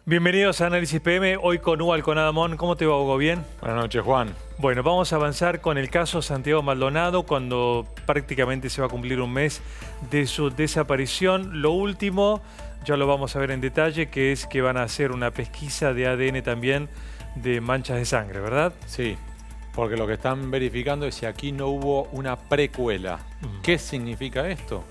Bienvenidos a Análisis PM, hoy con Hugo Alconadamón. ¿Cómo te va, Hugo? ¿Bien? Buenas noches, Juan. Bueno, vamos a avanzar con el caso Santiago Maldonado, cuando prácticamente se va a cumplir un mes de su desaparición. Lo último, ya lo vamos a ver en detalle, que es que van a hacer una pesquisa de ADN también de manchas de sangre, ¿verdad? Sí, porque lo que están verificando es si aquí no hubo una precuela. ¿Qué significa esto?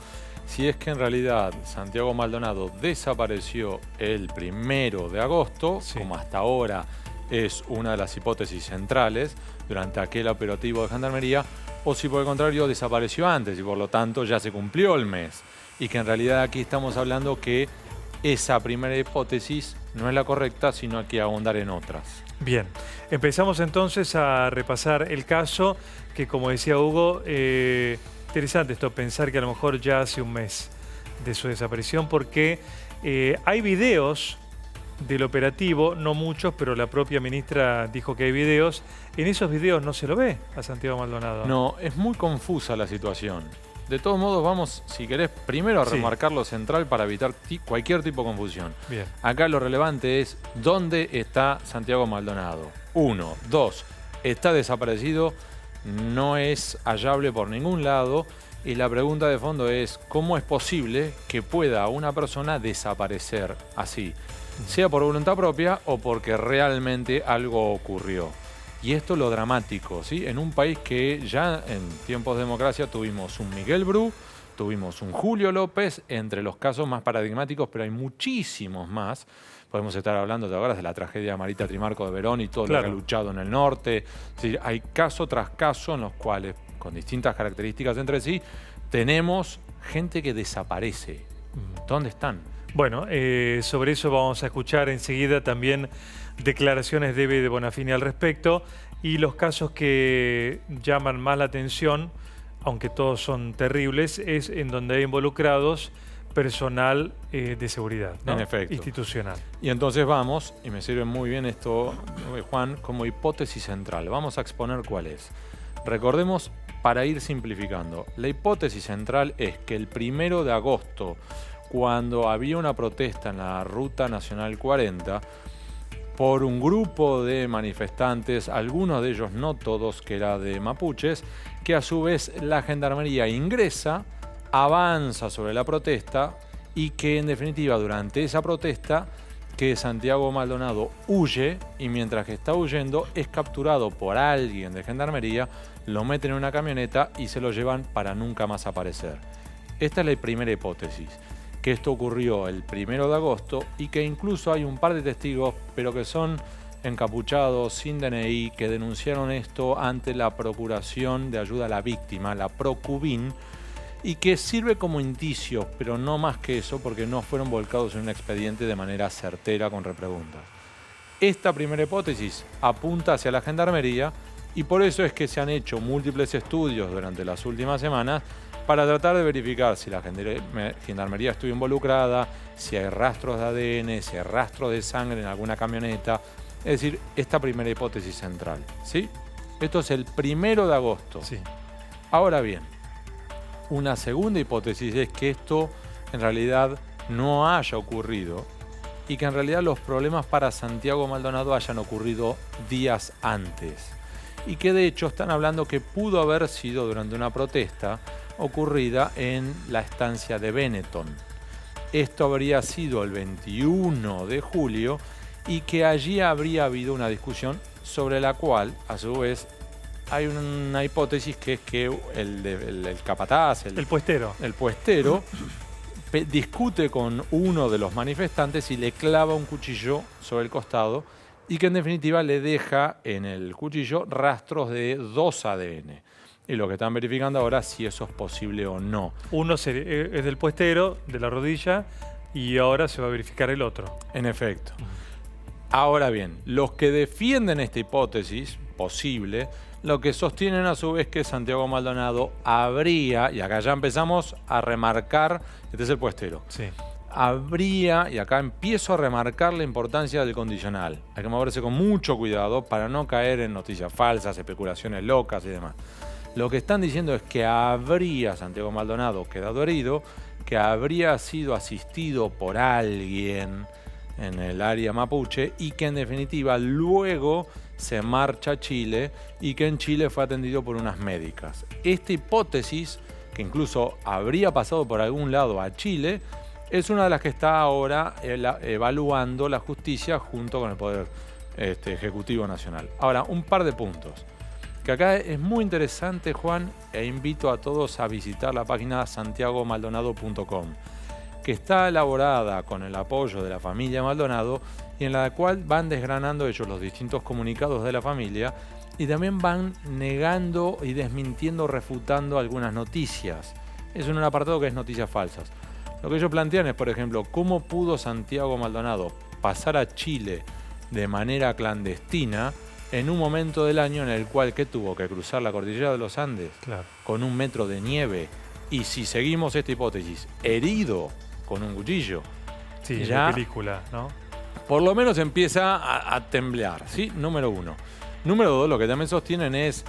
Si es que en realidad Santiago Maldonado desapareció el 1 de agosto, Sí. como hasta ahora es una de las hipótesis centrales durante aquel operativo de Gendarmería, o si por el contrario desapareció antes y por lo tanto ya se cumplió el mes. Y que en realidad aquí estamos hablando que esa primera hipótesis no es la correcta, sino hay que ahondar en otras. Bien, empezamos entonces a repasar el caso, que como decía Hugo, interesante esto, pensar que a lo mejor ya hace un mes de su desaparición, porque hay videos del operativo, no muchos, pero la propia ministra dijo que hay videos. En esos videos no se lo ve a Santiago Maldonado. No, es muy confusa la situación. De todos modos, vamos, si querés, primero a Sí. remarcar lo central para evitar cualquier tipo de confusión. Bien. Acá lo relevante es dónde está Santiago Maldonado. 1, 2, está desaparecido, no es hallable por ningún lado. Y la pregunta de fondo es, ¿cómo es posible que pueda una persona desaparecer así? Sea por voluntad propia o porque realmente algo ocurrió. Y esto es lo dramático, ¿sí? En un país que ya en tiempos de democracia tuvimos un Miguel Bru, tuvimos un Julio López, entre los casos más paradigmáticos, pero hay muchísimos más. Podemos estar hablando de ahora de la tragedia de Marita Trimarco de Verón y todo lo que ha luchado en el norte. Es decir, hay caso tras caso en los cuales, con distintas características entre sí, tenemos gente que desaparece. ¿Dónde están? Bueno, sobre eso vamos a escuchar enseguida también declaraciones de Eve de Bonafini al respecto, y los casos que llaman más la atención, aunque todos son terribles, es en donde hay involucrados personal de seguridad, ¿no? En efecto. Institucional. Y entonces vamos, y me sirve muy bien esto, Juan, como hipótesis central. Vamos a exponer cuál es. Recordemos, para ir simplificando, la hipótesis central es que el 1 de agosto, cuando había una protesta en la Ruta Nacional 40, por un grupo de manifestantes, algunos de ellos, no todos, que era de mapuches, que a su vez la Gendarmería ingresa, avanza sobre la protesta y que en definitiva durante esa protesta que Santiago Maldonado huye y mientras que está huyendo es capturado por alguien de Gendarmería, lo meten en una camioneta y se lo llevan para nunca más aparecer. Esta es la primera hipótesis, que esto ocurrió el 1 de agosto y que incluso hay un par de testigos, pero que son encapuchados, sin DNI, que denunciaron esto ante la Procuración de Ayuda a la Víctima, la Procubin, y que sirve como indicio, pero no más que eso, porque no fueron volcados en un expediente de manera certera con repreguntas. Esta primera hipótesis apunta hacia la Gendarmería y por eso es que se han hecho múltiples estudios durante las últimas semanas para tratar de verificar si la Gendarmería estuvo involucrada, si hay rastros de ADN, si hay rastros de sangre en alguna camioneta. Es decir, esta primera hipótesis central, ¿sí? Esto es el 1 de agosto. Sí. Ahora bien, una segunda hipótesis es que esto en realidad no haya ocurrido y que en realidad los problemas para Santiago Maldonado hayan ocurrido días antes. Y que de hecho están hablando que pudo haber sido durante una protesta ocurrida en la estancia de Benetton. Esto habría sido el 21 de julio y que allí habría habido una discusión sobre la cual, a su vez, hay una hipótesis que es que el capataz, el puestero, discute con uno de los manifestantes y le clava un cuchillo sobre el costado y que en definitiva le deja en el cuchillo rastros de 2 ADN. Y lo que están verificando ahora es si eso es posible o no. Uno es del puestero, de la rodilla, y ahora se va a verificar el otro. En efecto. Ahora bien, los que defienden esta hipótesis posible, lo que sostienen a su vez que Santiago Maldonado habría, y acá ya empezamos a remarcar, este es el puestero, Sí. habría, y acá empiezo a remarcar la importancia del condicional. Hay que moverse con mucho cuidado para no caer en noticias falsas, especulaciones locas y demás. Lo que están diciendo es que habría Santiago Maldonado quedado herido, que habría sido asistido por alguien en el área mapuche y que en definitiva luego se marcha a Chile y que en Chile fue atendido por unas médicas. Esta hipótesis, que incluso habría pasado por algún lado a Chile, es una de las que está ahora evaluando la justicia junto con el Poder Ejecutivo Nacional. Ahora, un par de puntos. Que acá es muy interesante, Juan, e invito a todos a visitar la página santiagomaldonado.com, que está elaborada con el apoyo de la familia Maldonado y en la cual van desgranando ellos los distintos comunicados de la familia y también van negando y desmintiendo, refutando algunas noticias. Es un apartado que es noticias falsas. Lo que ellos plantean es, por ejemplo, cómo pudo Santiago Maldonado pasar a Chile de manera clandestina en un momento del año en el cual que tuvo que cruzar la cordillera de los Andes con 1 metro de nieve y, si seguimos esta hipótesis, herido con un cuchillo. Sí, ya la película, ¿no? Por lo menos empieza a temblar, ¿sí? Número 1. Número 2, lo que también sostienen es,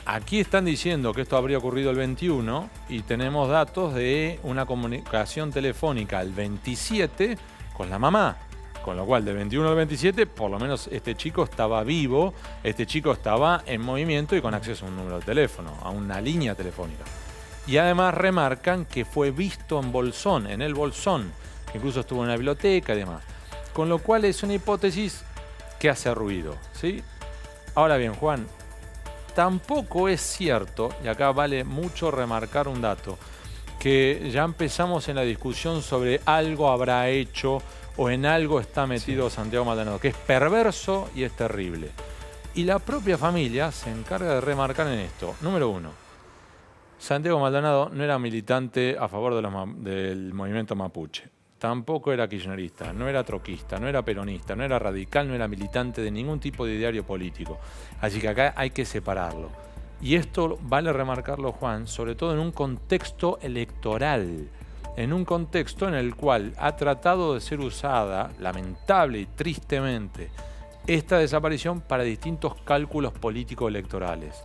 aquí están diciendo que esto habría ocurrido el 21 y tenemos datos de una comunicación telefónica el 27 con la mamá. Con lo cual, del 21 al 27, por lo menos este chico estaba vivo, este chico estaba en movimiento y con acceso a un número de teléfono, a una línea telefónica. Y además remarcan que fue visto en Bolsón, en el Bolsón, que incluso estuvo en la biblioteca y demás. Con lo cual es una hipótesis que hace ruido, ¿sí? Ahora bien, Juan, tampoco es cierto, y acá vale mucho remarcar un dato, que ya empezamos en la discusión sobre algo habrá hecho o en algo está metido Santiago Maldonado, que es perverso y es terrible. Y la propia familia se encarga de remarcar en esto. Número 1, Santiago Maldonado no era militante a favor del movimiento mapuche. Tampoco era kirchnerista, no era troquista, no era peronista, no era radical, no era militante de ningún tipo de ideario político. Así que acá hay que separarlo. Y esto vale remarcarlo, Juan, sobre todo en un contexto electoral, en un contexto en el cual ha tratado de ser usada, lamentable y tristemente, esta desaparición para distintos cálculos político-electorales.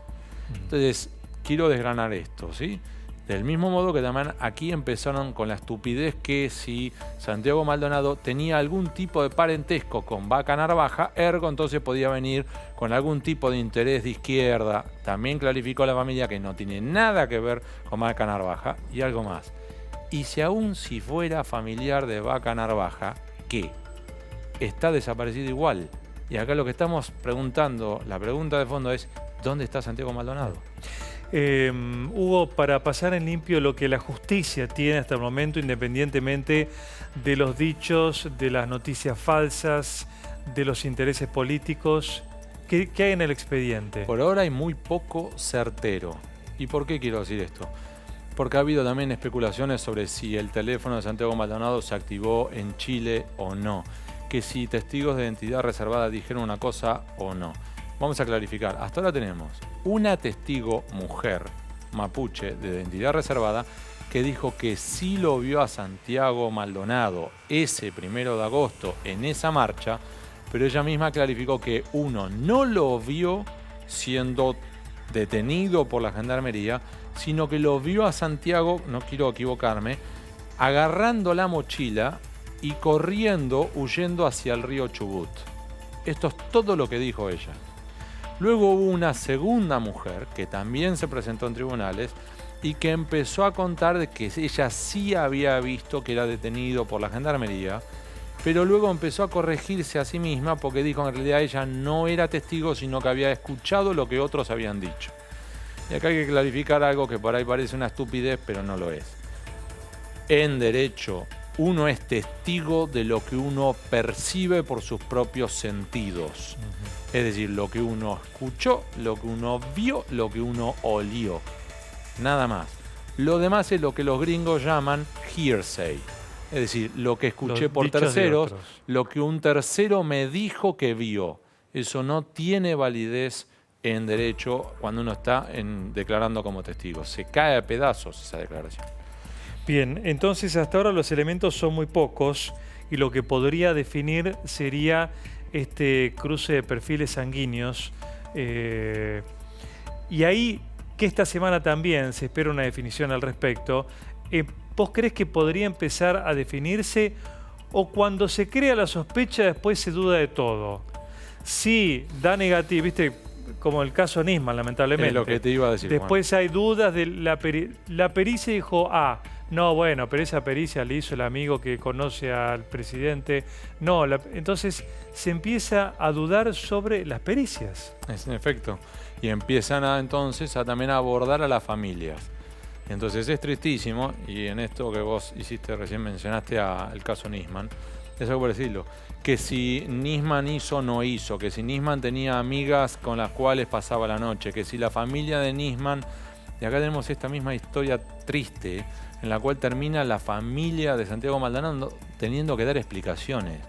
Entonces, quiero desgranar esto, ¿sí? Del mismo modo que también aquí empezaron con la estupidez que si Santiago Maldonado tenía algún tipo de parentesco con Vaca Narvaja, ergo entonces podía venir con algún tipo de interés de izquierda. También clarificó la familia que no tiene nada que ver con Vaca Narvaja y algo más. Y si fuera familiar de Vaca Narvaja, ¿qué? Está desaparecido igual. Y acá lo que estamos preguntando, la pregunta de fondo es, ¿dónde está Santiago Maldonado? Hugo, para pasar en limpio lo que la justicia tiene hasta el momento, independientemente de los dichos, de las noticias falsas, de los intereses políticos, ¿qué hay en el expediente? Por ahora hay muy poco certero. ¿Y por qué quiero decir esto? Porque ha habido también especulaciones sobre si el teléfono de Santiago Maldonado se activó en Chile o no, que si testigos de identidad reservada dijeron una cosa o no. Vamos a clarificar. Hasta ahora tenemos una testigo mujer mapuche de identidad reservada que dijo que sí lo vio a Santiago Maldonado ese 1 de agosto en esa marcha, pero ella misma clarificó que uno no lo vio siendo detenido por la gendarmería, sino que lo vio a Santiago, no quiero equivocarme, agarrando la mochila y corriendo, huyendo hacia el río Chubut. Esto es todo lo que dijo ella. Luego hubo una segunda mujer que también se presentó en tribunales y que empezó a contar de que ella sí había visto que era detenido por la gendarmería, pero luego empezó a corregirse a sí misma porque dijo que en realidad ella no era testigo, sino que había escuchado lo que otros habían dicho. Y acá hay que clarificar algo que por ahí parece una estupidez, pero no lo es. En derecho, uno es testigo de lo que uno percibe por sus propios sentidos. Es decir, lo que uno escuchó, lo que uno vio, lo que uno olió. Nada más. Lo demás es lo que los gringos llaman hearsay. Es decir, lo que escuché por terceros, lo que un tercero me dijo que vio. Eso no tiene validez en derecho cuando uno está declarando como testigo. Se cae a pedazos esa declaración. Bien, entonces hasta ahora los elementos son muy pocos y lo que podría definir sería este cruce de perfiles sanguíneos. Y ahí, que esta semana también se espera una definición al respecto, ¿vos crees que podría empezar a definirse o cuando se crea la sospecha después se duda de todo. Si da negativo, viste, como el caso Nisman, lamentablemente. Es lo que te iba a decir, después Juan. hay dudas de la pericia dijo, no, bueno, pero esa pericia le hizo el amigo que conoce al presidente. No, entonces se empieza a dudar sobre las pericias. Es en efecto. Y empiezan entonces también a abordar a las familias. Entonces es tristísimo, y en esto que vos hiciste recién mencionaste el caso Nisman, es algo por decirlo, que si Nisman hizo o no hizo, que si Nisman tenía amigas con las cuales pasaba la noche, que si la familia de Nisman, y acá tenemos esta misma historia triste, en la cual termina la familia de Santiago Maldonado teniendo que dar explicaciones.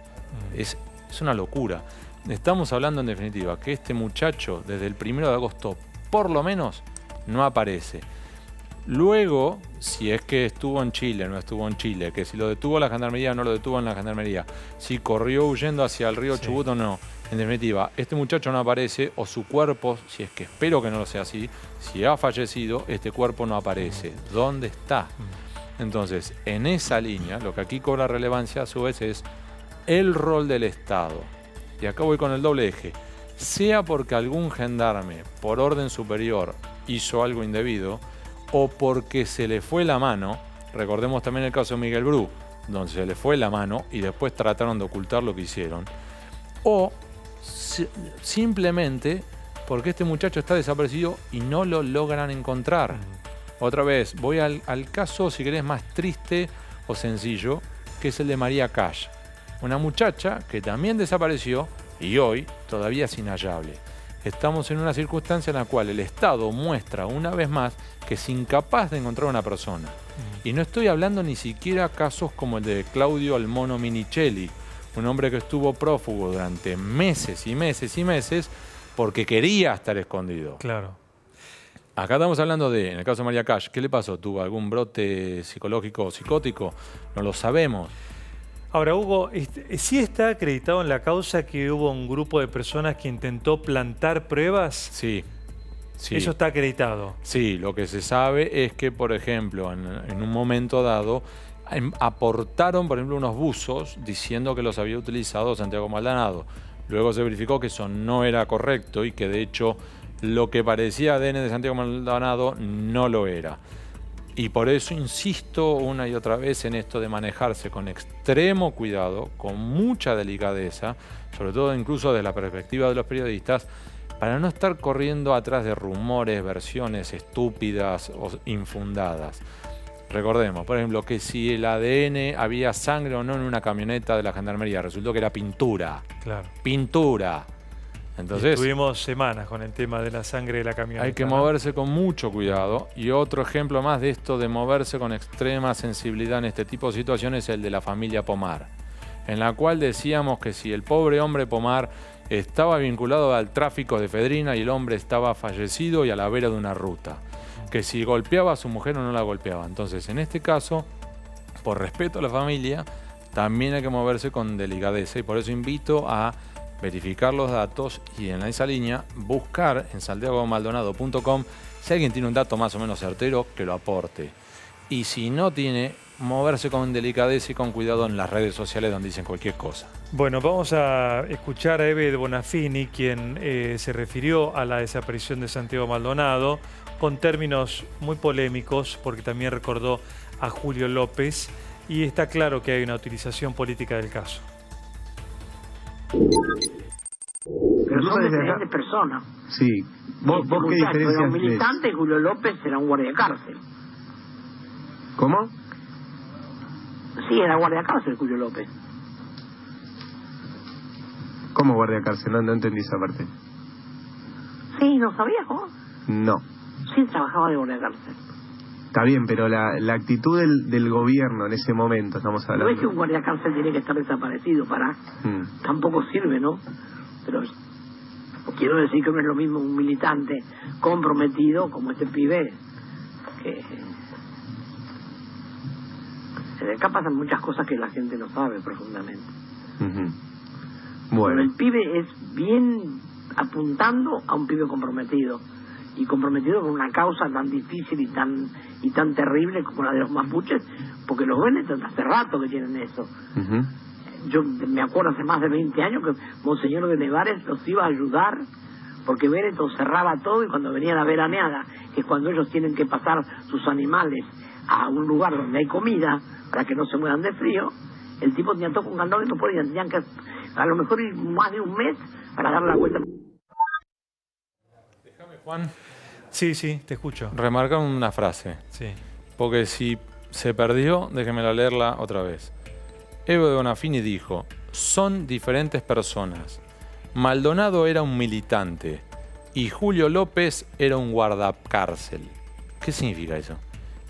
Es una locura. Estamos hablando en definitiva que este muchacho desde el 1 de agosto por lo menos no aparece. Luego, si es que estuvo en Chile, no estuvo en Chile, que si lo detuvo la gendarmería o no lo detuvo en la gendarmería, si corrió huyendo hacia el río Chubut o no, en definitiva, este muchacho no aparece, o su cuerpo, si es que espero que no lo sea así, si ha fallecido, este cuerpo no aparece. ¿Dónde está? Entonces, en esa línea, lo que aquí cobra relevancia a su vez es el rol del Estado. Y acá voy con el doble eje. Sea porque algún gendarme, por orden superior, hizo algo indebido, o porque se le fue la mano. Recordemos también el caso de Miguel Bru, donde se le fue la mano y después trataron de ocultar lo que hicieron. O simplemente porque este muchacho está desaparecido y no lo logran encontrar. Otra vez, voy al caso, si querés, más triste o sencillo, que es el de María Cash. Una muchacha que también desapareció y hoy todavía es inhallable. Estamos en una circunstancia en la cual el Estado muestra una vez más que es incapaz de encontrar a una persona. Y no estoy hablando ni siquiera casos como el de Claudio El Mono Minichelli, un hombre que estuvo prófugo durante meses y meses y meses porque quería estar escondido. Claro. Acá estamos hablando en el caso de María Cash, ¿qué le pasó? ¿Tuvo algún brote psicológico o psicótico? No lo sabemos. Ahora, Hugo, ¿sí está acreditado en la causa que hubo un grupo de personas que intentó plantar pruebas? Sí. Sí. ¿Eso está acreditado? Sí, lo que se sabe es que, por ejemplo, en un momento dado, aportaron, por ejemplo, unos buzos diciendo que los había utilizado Santiago Maldonado. Luego se verificó que eso no era correcto y que, de hecho, lo que parecía ADN de Santiago Maldonado no lo era. Y por eso insisto una y otra vez en esto de manejarse con extremo cuidado, con mucha delicadeza, sobre todo incluso desde la perspectiva de los periodistas, para no estar corriendo atrás de rumores, versiones estúpidas o infundadas. Recordemos, por ejemplo, que si el ADN había sangre o no en una camioneta de la gendarmería, resultó que era pintura. Claro. Pintura. Entonces, estuvimos semanas con el tema de la sangre de la camioneta. Hay que moverse con mucho cuidado. Y otro ejemplo más de esto de moverse con extrema sensibilidad en este tipo de situaciones es el de la familia Pomar, en la cual decíamos que si el pobre hombre Pomar estaba vinculado al tráfico de efedrina y el hombre estaba fallecido y a la vera de una ruta, que si golpeaba a su mujer o no la golpeaba. Entonces, en este caso, por respeto a la familia, también hay que moverse con delicadeza, y por eso invito a verificar los datos y en esa línea buscar en santiagomaldonado.com si alguien tiene un dato más o menos certero, que lo aporte. Y si no tiene, moverse con delicadeza y con cuidado en las redes sociales donde dicen cualquier cosa. Bueno, vamos a escuchar a Eve de Bonafini, quien se refirió a la desaparición de Santiago Maldonado con términos muy polémicos, porque también recordó a Julio López, y está claro que hay una utilización política del caso. Pero son diferentes personas. Sí. ¿Vos qué diferencias era un militante y Julio López era un guardia de cárcel. ¿Cómo? Sí, era guardia de cárcel Julio López. ¿Cómo guardia de cárcel? No entendí esa parte. Sí, ¿no sabías vos? No. Sí, trabajaba de guardia de cárcel. Está bien, pero la actitud del gobierno en ese momento, estamos hablando. No es que un guardia de cárcel tiene que estar desaparecido para... Tampoco sirve, ¿no? Pero quiero decir que no es lo mismo un militante comprometido como este pibe, que... Acá pasan muchas cosas que la gente no sabe profundamente. Bueno. Pero el pibe es bien apuntando a un pibe comprometido. Y comprometido con una causa tan difícil y tan terrible como la de los mapuches, porque los ven hace rato que tienen eso. yo me acuerdo hace más de 20 años que Monseñor de Nevares los iba a ayudar, porque Véneto cerraba todo y cuando venía la veraneada, que es cuando ellos tienen que pasar sus animales a un lugar donde hay comida, para que no se mueran de frío, el tipo tenía todo con candado y no podían, tenían que a lo mejor ir más de un mes para dar la vuelta. Déjame, Juan, Sí, sí, te escucho. remarcar una frase, Sí. porque si se perdió, déjemela leerla otra vez. Evo de Bonafini dijo, son diferentes personas. Maldonado era un militante y Julio López era un guardacárcel. ¿Qué significa eso?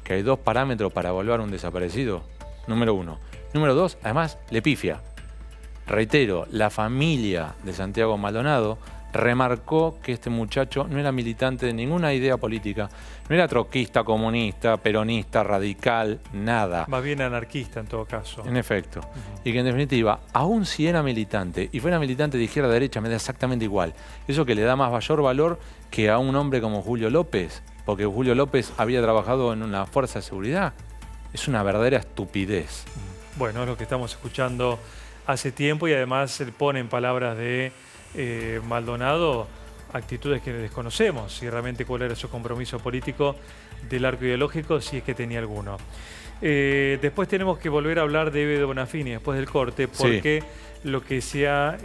¿Que hay dos parámetros para evaluar un desaparecido? Número uno. Número dos, además, le pifia. Reitero, la familia de Santiago Maldonado remarcó que este muchacho no era militante de ninguna idea política, no era troquista, comunista, peronista, radical, nada. Más bien anarquista en todo caso. En efecto. Y que en definitiva, aun si era militante, y fuera militante de izquierda a derecha, me da exactamente igual. Eso que le da más mayor valor que a un hombre como Julio López, porque Julio López había trabajado en una fuerza de seguridad. Es una verdadera estupidez. Bueno, es lo que estamos escuchando hace tiempo y además se pone en palabras de Maldonado actitudes que desconocemos, si realmente cuál era su compromiso político del arco ideológico, si es que tenía alguno. Después tenemos que volver a hablar de Evo de Bonafini después del corte, porque lo que se ha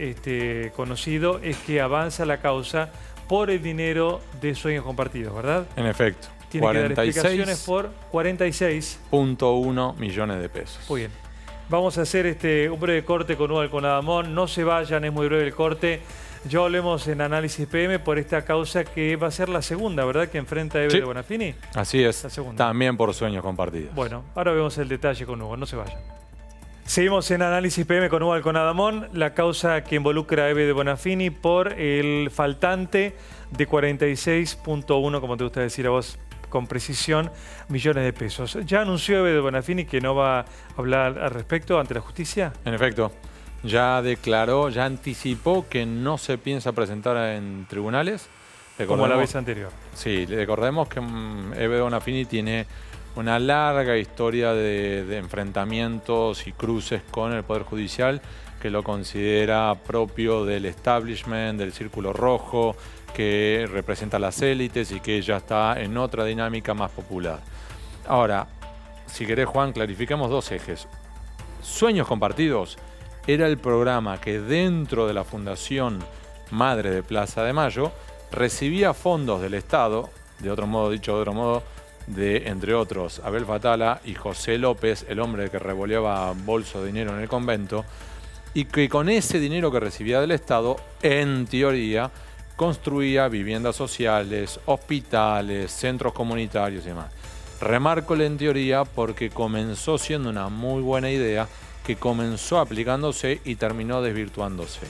conocido es que avanza la causa por el dinero de Sueños Compartidos, ¿verdad? En efecto. Tiene que dar explicaciones por 46.1 millones de pesos. Muy bien. Vamos a hacer un breve corte con Hugo Alconadamón. No se vayan, es muy breve el corte. Ya hablemos en Análisis PM por esta causa que va a ser la segunda, ¿verdad? Que enfrenta a Evo de Bonafini. Así es. La segunda. También por Sueños Compartidos. Bueno, ahora vemos el detalle con Hugo. No se vayan. Seguimos en Análisis PM con Hugo Alconadamón. La causa que involucra a Evo de Bonafini por el faltante de 46.1, como te gusta decir a vos, con precisión, millones de pesos. ¿Ya anunció Evo de Bonafini que no va a hablar al respecto ante la justicia? En efecto, ya declaró, ya anticipó que no se piensa presentar en tribunales. Como la vez anterior. Sí, recordemos que Evo de Bonafini tiene una larga historia de enfrentamientos y cruces con el Poder Judicial, que lo considera propio del establishment, del círculo rojo, que representa a las élites y que ya está en otra dinámica más popular. Ahora, si querés, Juan, clarifiquemos dos ejes. Sueños Compartidos era el programa que dentro de la Fundación Madre de Plaza de Mayo recibía fondos del Estado, de otro modo, dicho de otro modo, de, entre otros, Abel Fatala y José López, el hombre que revoleaba bolso de dinero en el convento, y que con ese dinero que recibía del Estado, en teoría, construía viviendas sociales, hospitales, centros comunitarios y demás. Remarco la en teoría porque comenzó siendo una muy buena idea que comenzó aplicándose y terminó desvirtuándose.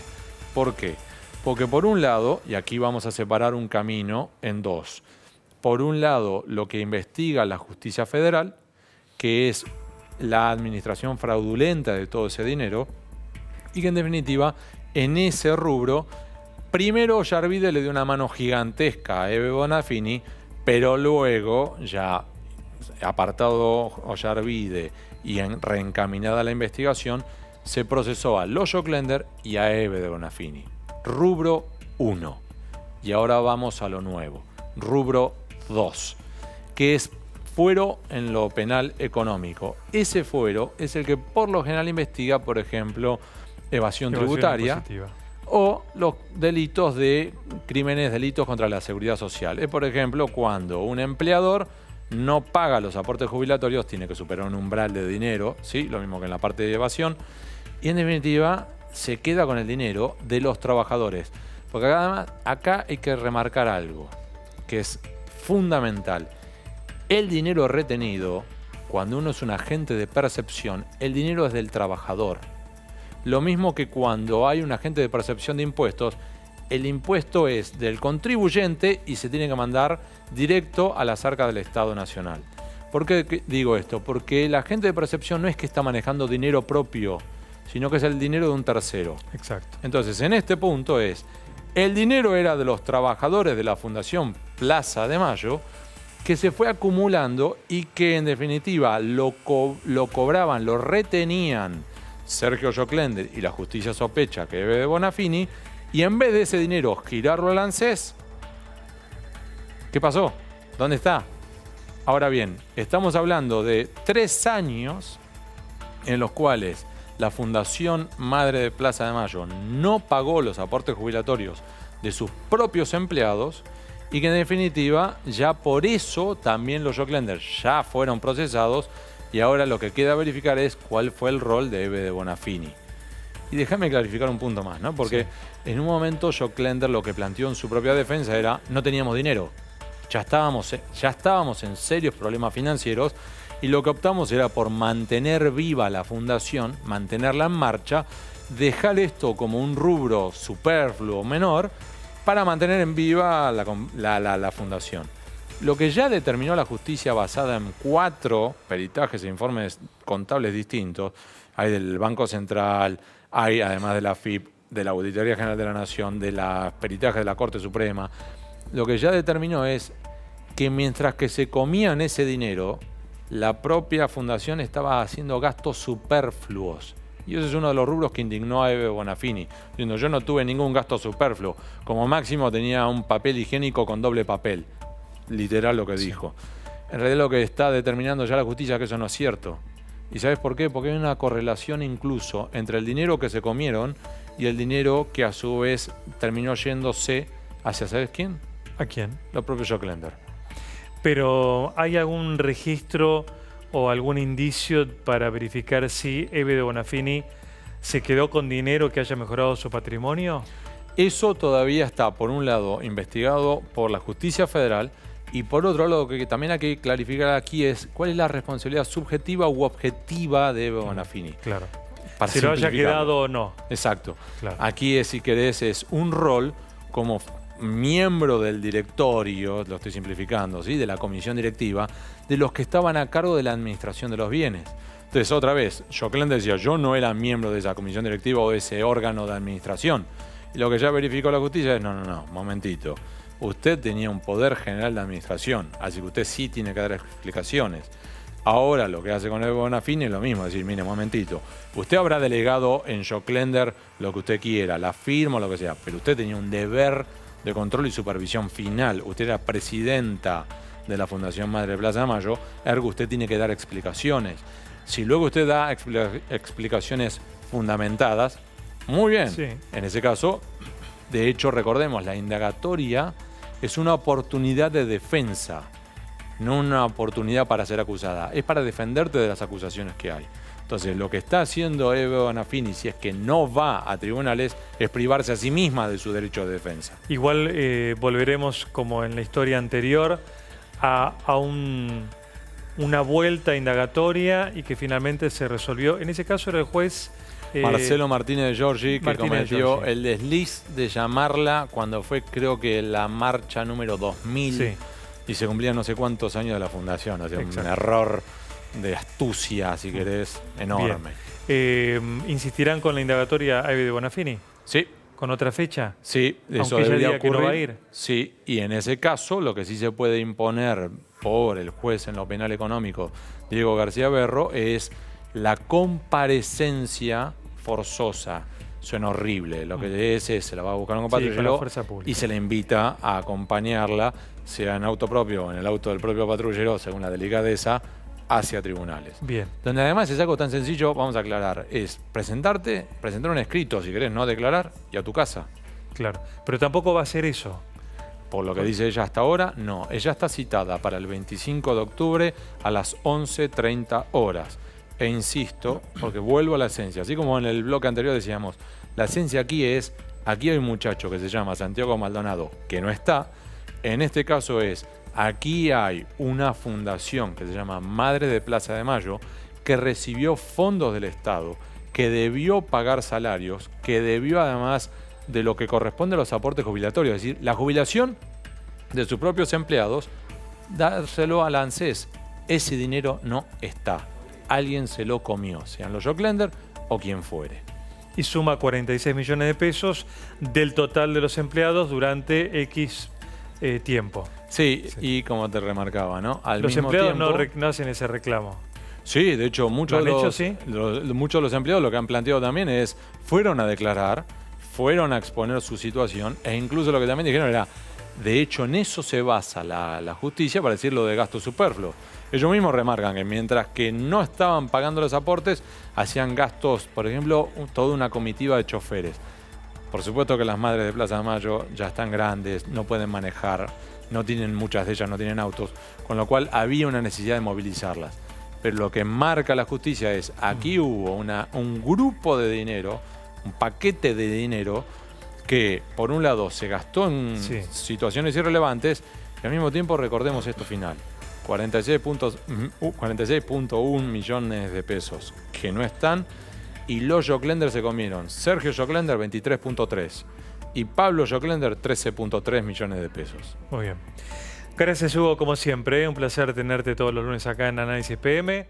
¿Por qué? Porque por un lado, y aquí vamos a separar un camino en dos, por un lado lo que investiga la justicia federal, que es la administración fraudulenta de todo ese dinero, y que en definitiva en ese rubro primero Ollarvide le dio una mano gigantesca a Evo Bonafini, pero luego, ya apartado Ollarvide y reencaminada la investigación, se procesó a Loyo Klender y a Evo de Bonafini. Rubro 1. Y ahora vamos a lo nuevo. Rubro 2, que es fuero en lo penal económico. Ese fuero es el que por lo general investiga, por ejemplo, evasión tributaria. Impositiva. O los delitos delitos contra la seguridad social. Es, por ejemplo, cuando un empleador no paga los aportes jubilatorios, tiene que superar un umbral de dinero, ¿sí? Lo mismo que en la parte de evasión, y en definitiva se queda con el dinero de los trabajadores. Porque además acá hay que remarcar algo que es fundamental. El dinero retenido, cuando uno es un agente de percepción, el dinero es del trabajador. Lo mismo que cuando hay un agente de percepción de impuestos, el impuesto es del contribuyente y se tiene que mandar directo a las arcas del Estado Nacional. ¿Por qué digo esto? Porque el agente de percepción no es que está manejando dinero propio, sino que es el dinero de un tercero. Exacto. Entonces, en este punto el dinero era de los trabajadores de la Fundación Plaza de Mayo, que se fue acumulando y que en definitiva lo cobraban, lo retenían, Sergio Joclender y la justicia sospecha que debe de Bonafini, y en vez de ese dinero girarlo al ANSES, ¿qué pasó? ¿Dónde está? Ahora bien, estamos hablando de 3 años en los cuales la Fundación Madre de Plaza de Mayo no pagó los aportes jubilatorios de sus propios empleados y que en definitiva ya por eso también los Joclender ya fueron procesados y ahora lo que queda verificar es cuál fue el rol de Ebe de Bonafini. Y déjame clarificar un punto más, ¿no? Porque en un momento Joclender lo que planteó en su propia defensa era no teníamos dinero, ya estábamos en serios problemas financieros y lo que optamos era por mantener viva la fundación, mantenerla en marcha, dejar esto como un rubro superfluo menor para mantener en viva la fundación. Lo que ya determinó la justicia basada en 4 peritajes e informes contables distintos, hay del Banco Central, hay además de la FIP, de la Auditoría General de la Nación, de la peritaje de la Corte Suprema, lo que ya determinó es que mientras que se comían ese dinero, la propia fundación estaba haciendo gastos superfluos. Y ese es uno de los rubros que indignó a Ebe Bonafini, diciendo yo no tuve ningún gasto superfluo, como máximo tenía un papel higiénico con doble papel, literal lo que dijo. En realidad lo que está determinando ya la justicia es que eso no es cierto. ¿Y sabes por qué? Porque hay una correlación incluso entre el dinero que se comieron y el dinero que a su vez terminó yéndose hacia, ¿sabes quién? ¿A quién? Los propios Joclender. Pero ¿hay algún registro o algún indicio para verificar si Ebe de Bonafini se quedó con dinero que haya mejorado su patrimonio? Eso todavía está, por un lado, investigado por la justicia federal y por otro lado, que también hay que clarificar aquí es cuál es la responsabilidad subjetiva u objetiva de Ebe Bonafini. Claro. Para si lo haya quedado o no. Exacto. Claro. Aquí, si querés, es un rol como miembro del directorio, lo estoy simplificando, ¿sí? De la comisión directiva, de los que estaban a cargo de la administración de los bienes. Entonces, otra vez, Joclender decía, yo no era miembro de esa comisión directiva o de ese órgano de administración. Y lo que ya verificó la justicia es, no, momentito. Usted tenía un poder general de administración, así que usted sí tiene que dar explicaciones. Ahora lo que hace con Ebe Bonafini es lo mismo, es decir, mire, momentito, usted habrá delegado en Joclender lo que usted quiera, la firma o lo que sea, pero usted tenía un deber de control y supervisión final. Usted era presidenta de la Fundación Madre de Plaza de Mayo, ergo usted tiene que dar explicaciones. Si luego usted da explicaciones fundamentadas, muy bien. Sí. En ese caso, de hecho, recordemos, la indagatoria es una oportunidad de defensa, no una oportunidad para ser acusada. Es para defenderte de las acusaciones que hay. Entonces, lo que está haciendo Ebe Bonafini, si es que no va a tribunales, es privarse a sí misma de su derecho de defensa. Igual volveremos, como en la historia anterior, a una vuelta indagatoria y que finalmente se resolvió. En ese caso era el juez Marcelo Martínez de Giorgi, que cometió el desliz de llamarla cuando fue, creo que, la marcha número 2000 sí. Y se cumplían no sé cuántos años de la fundación. O sea, un error de astucia, si querés, enorme. ¿Insistirán con la indagatoria a Ebe de Bonafini? Sí. ¿Con otra fecha? Sí, eso aunque debería ella diga ocurrir. Que no va a ir. Sí, y en ese caso lo que sí se puede imponer por el juez en lo penal económico, Diego García Berro, es la comparecencia forzosa. Suena horrible. Lo que es, se la va a buscar un patrullero y se le invita a acompañarla, sea en auto propio o en el auto del propio patrullero, según la delicadeza, hacia tribunales. Bien. Donde además es algo tan sencillo, vamos a aclarar, es presentar un escrito, si querés, no declarar, y a tu casa. Claro, pero tampoco va a ser eso. Por lo que dice ella hasta ahora, no. Ella está citada para el 25 de octubre a las 11:30 horas. E insisto, porque vuelvo a la esencia. Así como en el bloque anterior decíamos, la esencia aquí es, aquí hay un muchacho que se llama Santiago Maldonado, que no está. En este caso es, aquí hay una fundación que se llama Madre de Plaza de Mayo, que recibió fondos del Estado, que debió pagar salarios, que debió además de lo que corresponde a los aportes jubilatorios, es decir, la jubilación de sus propios empleados, dárselo al ANSES. Ese dinero no está. Alguien se lo comió, sean los Joclender o quien fuere. Y suma 46 millones de pesos del total de los empleados durante X tiempo. Sí, y como te remarcaba, ¿no? Los empleados no hacen ese reclamo. Sí, de hecho, muchos ¿Lo han hecho, los, sí? muchos de los empleados lo que han planteado también es, fueron a declarar, fueron a exponer su situación, e incluso lo que también dijeron era, de hecho, en eso se basa la justicia para decir lo de gasto superfluo. Ellos mismos remarcan que mientras que no estaban pagando los aportes, hacían gastos, por ejemplo, toda una comitiva de choferes. Por supuesto que las madres de Plaza de Mayo ya están grandes, no pueden manejar, no tienen, muchas de ellas no tienen autos, con lo cual había una necesidad de movilizarlas. Pero lo que marca la justicia es, aquí hubo un grupo de dinero, un paquete de dinero, que por un lado se gastó en situaciones irrelevantes, y al mismo tiempo recordemos esto final. 46.1 millones de pesos que no están, y los Joclender se comieron Sergio Joclender 23.3 y Pablo Joclender 13.3 millones de pesos. Muy bien. Gracias, Hugo, como siempre. Un placer tenerte todos los lunes acá en Análisis PM.